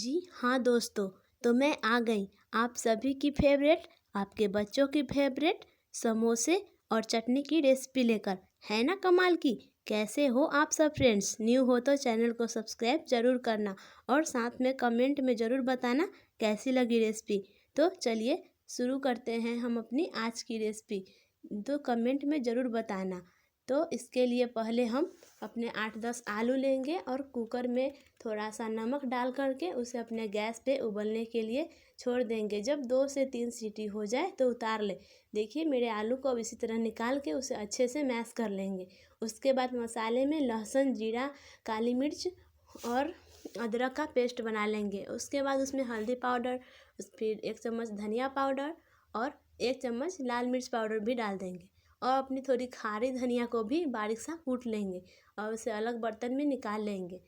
जी हाँ दोस्तों, तो मैं आ गई आप सभी की फेवरेट, आपके बच्चों की फेवरेट समोसे और चटनी की रेसिपी लेकर। है ना कमाल की। कैसे हो आप सब फ्रेंड्स? न्यू हो तो चैनल को सब्सक्राइब जरूर करना और साथ में कमेंट में ज़रूर बताना कैसी लगी रेसिपी। तो चलिए शुरू करते हैं हम अपनी आज की रेसिपी। तो कमेंट में ज़रूर बताना। तो इसके लिए पहले हम अपने 8-10 आलू लेंगे और कुकर में थोड़ा सा नमक डाल करके उसे अपने गैस पे उबलने के लिए छोड़ देंगे। जब 2 से 3 सीटी हो जाए तो उतार ले। देखिए मेरे आलू को अब इसी तरह निकाल के उसे अच्छे से मैश कर लेंगे। उसके बाद मसाले में लहसुन, जीरा, काली मिर्च और अदरक का पेस्ट बना लेंगे। उसके बाद उसमें हल्दी पाउडर, फिर 1 चम्मच धनिया पाउडर और 1 चम्मच लाल मिर्च पाउडर भी डाल देंगे। और अपनी थोड़ी खारी धनिया को भी बारीक सा कूट लेंगे और उसे अलग बर्तन में निकाल लेंगे।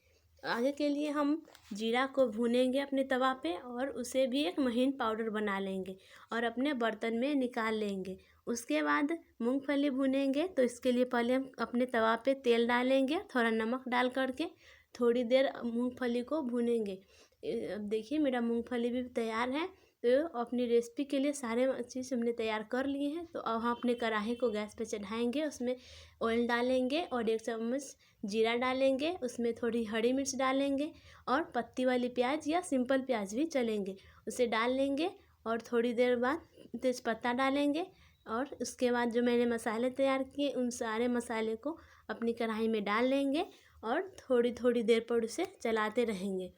आगे के लिए हम जीरा को भूनेंगे अपने तवा पे और उसे भी एक महीन पाउडर बना लेंगे और अपने बर्तन में निकाल लेंगे। उसके बाद मूंगफली भूनेंगे, तो इसके लिए पहले हम अपने तवा पे तेल डालेंगे, थोड़ा नमक डाल करके थोड़ी देर मूंगफली को भूनेंगे। अब देखिए मेरा मूंगफली भी तैयार है। तो अपनी रेसिपी के लिए सारे चीज़ हमने तैयार कर लिए हैं। तो अब हम अपने कढ़ाई को गैस पे चढ़ाएंगे, उसमें ऑयल डालेंगे और 1 चम्मच जीरा डालेंगे। उसमें थोड़ी हरी मिर्च डालेंगे और पत्ती वाली प्याज या सिंपल प्याज भी चलेंगे, उसे डाल लेंगे। और थोड़ी देर बाद तेज़पत्ता डालेंगे और उसके बाद जो मैंने मसाले तैयार किए उन सारे मसाले को अपनी कढ़ाई में डाल लेंगे और थोड़ी थोड़ी देर पर उसे चलाते रहेंगे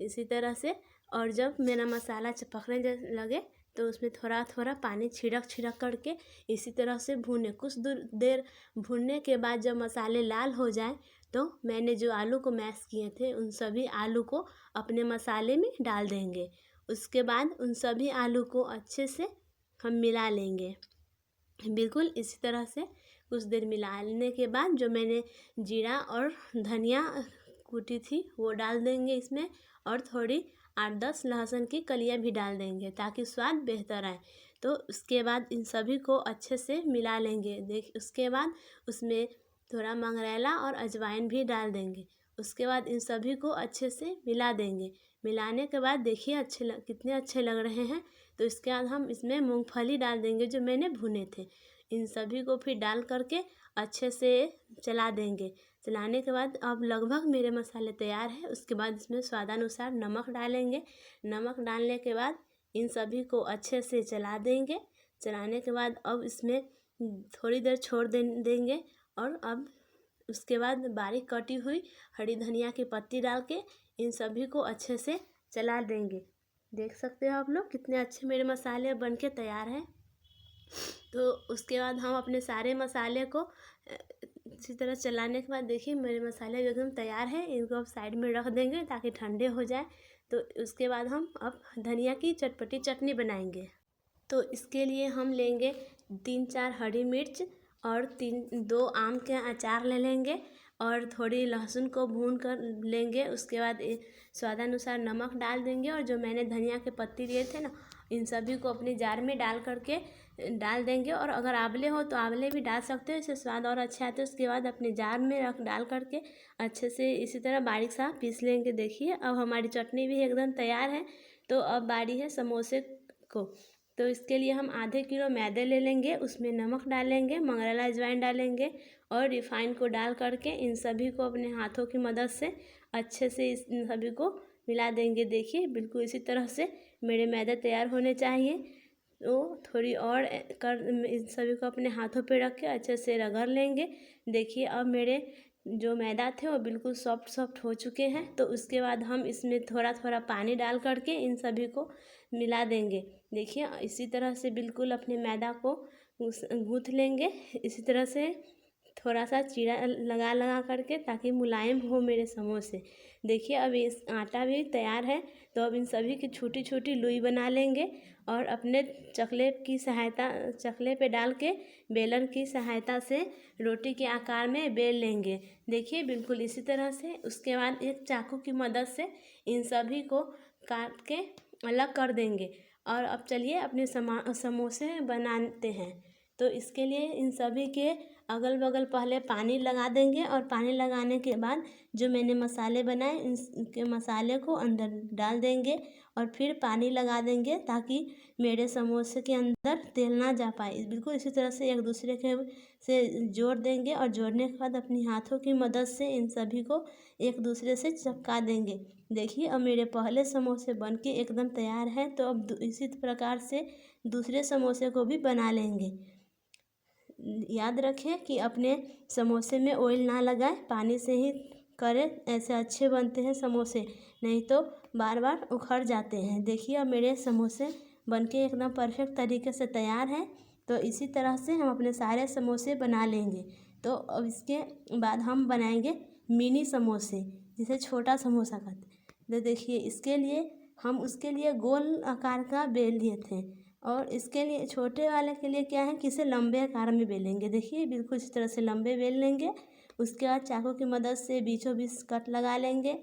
इसी तरह से। और जब मेरा मसाला चिपकने लगे तो उसमें थोड़ा थोड़ा पानी छिड़क करके इसी तरह से भूने। कुछ देर भूनने के बाद जब मसाले लाल हो जाए तो मैंने जो आलू को मैश किए थे उन सभी आलू को अपने मसाले में डाल देंगे। उसके बाद उन सभी आलू को अच्छे से हम मिला लेंगे। बिल्कुल इसी तरह से कुछ देर मिलाने के बाद जो मैंने जीरा और धनिया कूटी थी वो डाल देंगे इसमें और थोड़ी 8-10 लहसुन की कलियां भी डाल देंगे ताकि स्वाद बेहतर आए। तो उसके बाद इन सभी को अच्छे से मिला लेंगे। उसके बाद उसमें थोड़ा मंगरेला और अजवाइन भी डाल देंगे। उसके बाद इन सभी को अच्छे से मिला देंगे। मिलाने के बाद देखिए कितने अच्छे लग रहे हैं। तो इसके बाद हम इसमें मूंगफली डाल देंगे जो मैंने भुने थे। इन सभी को फिर डाल करके अच्छे से चला देंगे। चलाने के बाद अब लगभग मेरे मसाले तैयार है। उसके बाद इसमें स्वादानुसार नमक डालेंगे। नमक डालने के बाद इन सभी को अच्छे से चला देंगे। चलाने के बाद अब इसमें थोड़ी देर छोड़ देंगे और अब उसके बाद बारीक कटी हुई हरी धनिया की पत्ती डाल के इन सभी को अच्छे से चला देंगे। देख सकते हो आप लोग कितने अच्छे मेरे मसाले बन के तैयार हैं। तो उसके बाद हम अपने सारे मसाले को इसी तरह चलाने के बाद देखिए मेरे मसाले एकदम तैयार है। इनको अब साइड में रख देंगे ताकि ठंडे हो जाए। तो उसके बाद हम अब धनिया की चटपटी चटनी बनाएंगे। तो इसके लिए हम लेंगे 3-4 हरी मिर्च और 2 आम के अचार ले लेंगे और थोड़ी लहसुन को भून कर लेंगे। उसके बाद स्वादानुसार नमक डाल देंगे और जो मैंने धनिया के पत्ती लिए थे ना इन सभी को अपने जार में डाल करके डाल देंगे। और अगर आंवले हो तो आंवले भी डाल सकते हो, इससे स्वाद और अच्छा आता है। उसके बाद अपने जार में डाल करके अच्छे से इसी तरह बारीक सा पीस लेंगे। देखिए अब हमारी चटनी भी एकदम तैयार है। तो अब बारी है समोसे को। तो इसके लिए हम आधे किलो मैदे ले लेंगे, उसमें नमक डालेंगे, मंगरेला अजवाइन डालेंगे और रिफाइन को डाल करके इन सभी को अपने हाथों की मदद से अच्छे से इन सभी को मिला देंगे। देखिए बिल्कुल इसी तरह से मेरे मैदे तैयार होने चाहिए। तो थोड़ी और इन सभी को अपने हाथों पे रख के अच्छे से रगड़ लेंगे। देखिए अब मेरे जो मैदा थे वो बिल्कुल सॉफ्ट हो चुके हैं। तो उसके बाद हम इसमें थोड़ा थोड़ा पानी डाल करके इन सभी को मिला देंगे। देखिए इसी तरह से बिल्कुल अपने मैदा को गूँथ लेंगे। इसी तरह से थोड़ा सा चीरा लगा करके ताकि मुलायम हो मेरे समोसे। देखिए अब इस आटा भी तैयार है। तो अब इन सभी की छोटी छोटी लोई बना लेंगे और अपने चकले पे डाल के बेलन की सहायता से रोटी के आकार में बेल लेंगे। देखिए बिल्कुल इसी तरह से। उसके बाद एक चाकू की मदद से इन सभी को काट के अलग कर देंगे। और अब चलिए अपने समोसे बनाते हैं। तो इसके लिए इन सभी के अगल बगल पहले पानी लगा देंगे और पानी लगाने के बाद जो मैंने मसाले बनाए इनके मसाले को अंदर डाल देंगे और फिर पानी लगा देंगे ताकि मेरे समोसे के अंदर तेल ना जा पाए। बिल्कुल इसी तरह से एक दूसरे के से जोड़ देंगे और जोड़ने के बाद अपनी हाथों की मदद से इन सभी को एक दूसरे से चिपका देंगे। देखिए अब मेरे पहले समोसे बनके एकदम तैयार है। तो अब इसी प्रकार से दूसरे समोसे को भी बना लेंगे। याद रखें कि अपने समोसे में ऑयल ना लगाएं, पानी से ही करें, ऐसे अच्छे बनते हैं समोसे, नहीं तो बार बार उखड़ जाते हैं। देखिए अब मेरे समोसे बनके एकदम परफेक्ट तरीके से तैयार हैं। तो इसी तरह से हम अपने सारे समोसे बना लेंगे। तो अब इसके बाद हम बनाएंगे मिनी समोसे, जिसे छोटा समोसा कहते हैं। तो देखिए इसके लिए हम उसके लिए गोल आकार का बेल लिए थे और इसके लिए छोटे वाले के लिए क्या है कि इसे लंबे आकार में बेलेंगे। देखिए बिल्कुल इस तरह से लंबे बेल लेंगे। उसके बाद चाकू की मदद से बीचों बीच कट लगा लेंगे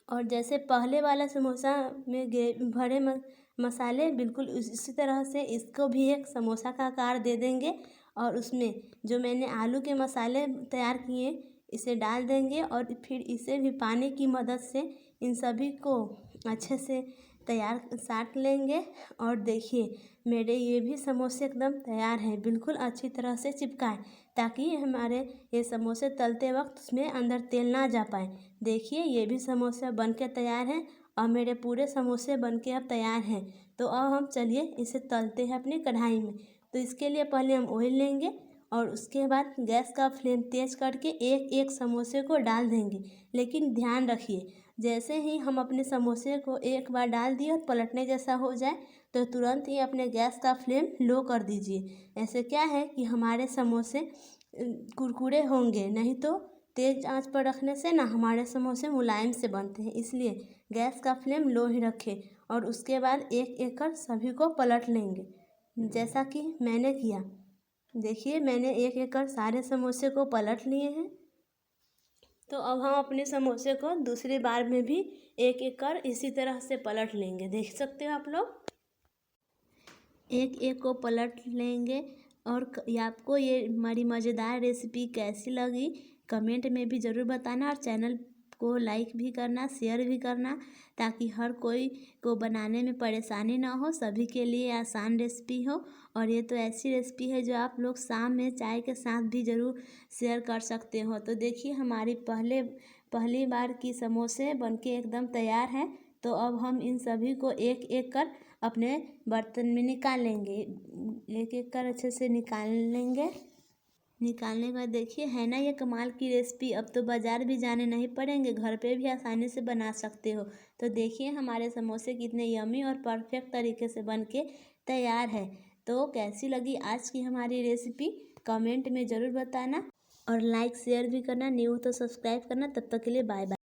और जैसे पहले वाला समोसा में भरे मसाले बिल्कुल इसी तरह से इसको भी एक समोसा का आकार दे देंगे और उसमें जो मैंने आलू के मसाले तैयार किए इसे डाल देंगे और फिर इसे भी पानी की मदद से इन सभी को अच्छे से तैयार साट लेंगे। और देखिए मेरे ये भी समोसे एकदम तैयार हैं। बिल्कुल अच्छी तरह से चिपकाएं ताकि हमारे ये समोसे तलते वक्त उसमें अंदर तेल ना जा पाए। देखिए ये भी समोसा बन के तैयार है और मेरे पूरे समोसे बन के अब तैयार हैं। तो अब हम चलिए इसे तलते हैं अपनी कढ़ाई में। तो इसके लिए पहले हम ऑयल लेंगे और उसके बाद गैस का फ्लेम तेज़ करके एक एक समोसे को डाल देंगे। लेकिन ध्यान रखिए जैसे ही हम अपने समोसे को एक बार डाल दिए और पलटने जैसा हो जाए तो तुरंत ही अपने गैस का फ्लेम लो कर दीजिए। ऐसे क्या है कि हमारे समोसे कुरकुरे होंगे, नहीं तो तेज़ आंच पर रखने से ना हमारे समोसे मुलायम से बनते हैं। इसलिए गैस का फ्लेम लो ही रखें और उसके बाद एक एक कर सभी को पलट लेंगे जैसा कि मैंने किया। देखिए मैंने एक एक कर सारे समोसे को पलट लिए हैं। तो अब हम अपने समोसे को दूसरी बार में भी एक एक कर इसी तरह से पलट लेंगे। देख सकते हो आप लोग, एक एक को पलट लेंगे। और आपको ये हमारी मज़ेदार रेसिपी कैसी लगी कमेंट में भी ज़रूर बताना और चैनल को लाइक भी करना, शेयर भी करना, ताकि हर कोई को बनाने में परेशानी ना हो, सभी के लिए आसान रेसिपी हो। और ये तो ऐसी रेसिपी है जो आप लोग शाम में चाय के साथ भी ज़रूर शेयर कर सकते हो। तो देखिए हमारी पहली बार की समोसे बनके एकदम तैयार हैं। तो अब हम इन सभी को एक एक कर अपने बर्तन में निकाल लेंगे। एक एक कर अच्छे से निकाल लेंगे। निकालने के बाद देखिए है ना ये कमाल की रेसिपी। अब तो बाज़ार भी जाने नहीं पड़ेंगे, घर पे भी आसानी से बना सकते हो। तो देखिए हमारे समोसे कितने यमी और परफेक्ट तरीके से बनके तैयार है। तो कैसी लगी आज की हमारी रेसिपी कमेंट में ज़रूर बताना और लाइक शेयर भी करना। न्यू तो सब्सक्राइब करना। तब तक के लिए बाय बाय।